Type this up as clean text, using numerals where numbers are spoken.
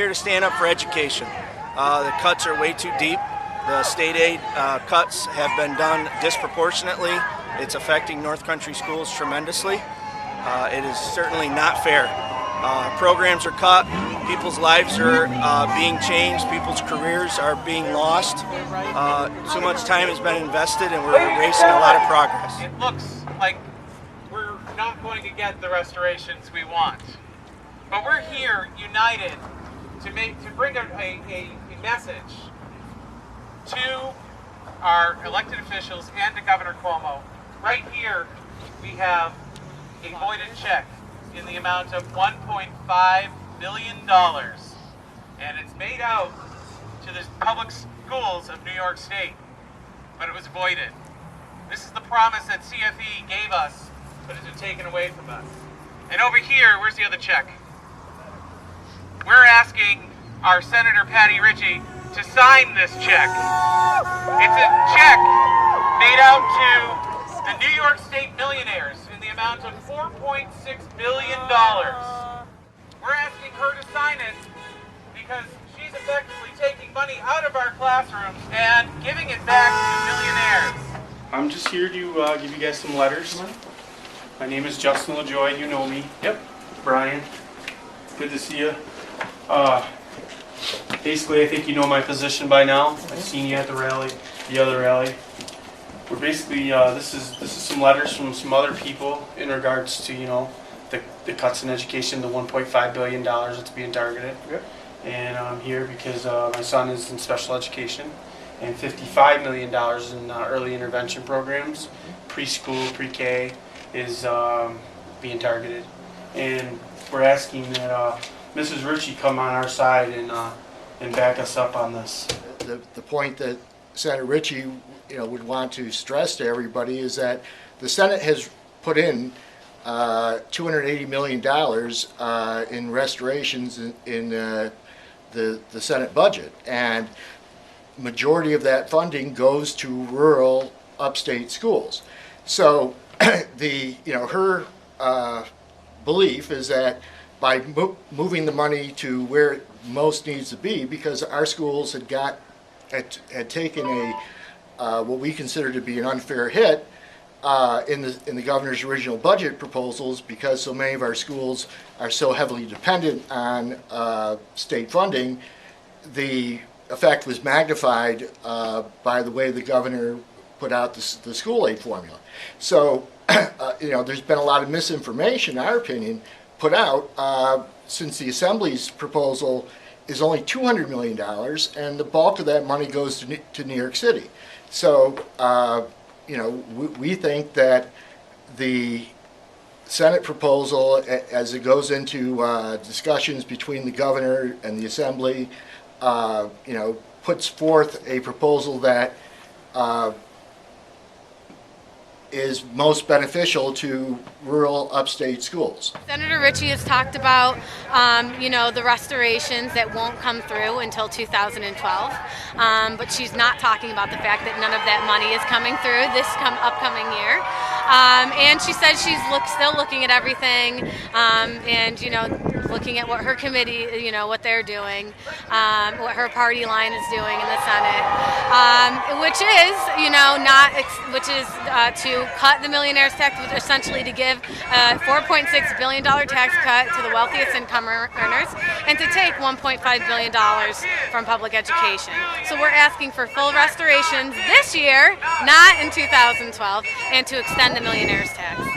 here to stand up for education. The cuts are way too deep. The state aid cuts have been done disproportionately. It's affecting North Country schools tremendously. It is certainly not fair. Programs are cut, people's lives are being changed, people's careers are being lost. Too much time has been invested and we're erasing a lot of progress. It looks like we're not going to get the restorations we want. But we're here united to bring a message to our elected officials and to Governor Cuomo. Right here we have a voided check in the amount of $1.5 billion. And it's made out to the public schools of New York State, but it was voided. This is the promise that CFE gave us, but it's been taken away from us. And over here, where's the other check? We're asking our Senator Patty Ritchie to sign this check. It's a check made out to the New York State millionaires in the amount of $4.6 billion. We're asking her to sign it because she's effectively taking money out of our classrooms and giving it back to millionaires. I'm just here to give you guys some letters. My name is Justin LaJoy. You know me. Yep. Brian. Good to see you. Basically, I think you know my position by now. I've seen you at the rally, the other rally. We're basically this is some letters from some other people in regards to the cuts in education, the $1.5 billion that's being targeted. Yep. And I'm here because my son is in special education, and $55 million in early intervention programs, preschool, pre-K is being targeted. And we're asking that Mrs. Ritchie come on our side and back us up on this. The point that Senator Ritchie would want to stress to everybody is that the Senate has put in $280 million in restorations in the Senate budget, and majority of that funding goes to rural upstate schools. So her belief is that by moving the money to where it most needs to be, because our schools had taken a what we consider to be an unfair hit in the governor's original budget proposals, because so many of our schools are so heavily dependent on state funding. The effect was magnified by the way the governor put out the school aid formula. So there's been a lot of misinformation, in our opinion, put out since the Assembly's proposal is only $200 million, and the bulk of that money goes to New York City. So we think that the Senate proposal, as it goes into discussions between the governor and the Assembly, puts forth a proposal that is most beneficial to rural upstate schools. Senator Ritchie has talked about, the restorations that won't come through until 2012, but she's not talking about the fact that none of that money is coming through this upcoming year. And she said she's still looking at everything, and looking at what her committee, what they're doing, what her party line is doing in the Senate, which is, to cut the millionaire's tax, essentially to give a $4.6 billion tax cut to the wealthiest income earners, and to take $1.5 billion from public education. So we're asking for full restorations this year, not in 2012, and to extend the millionaire's tax.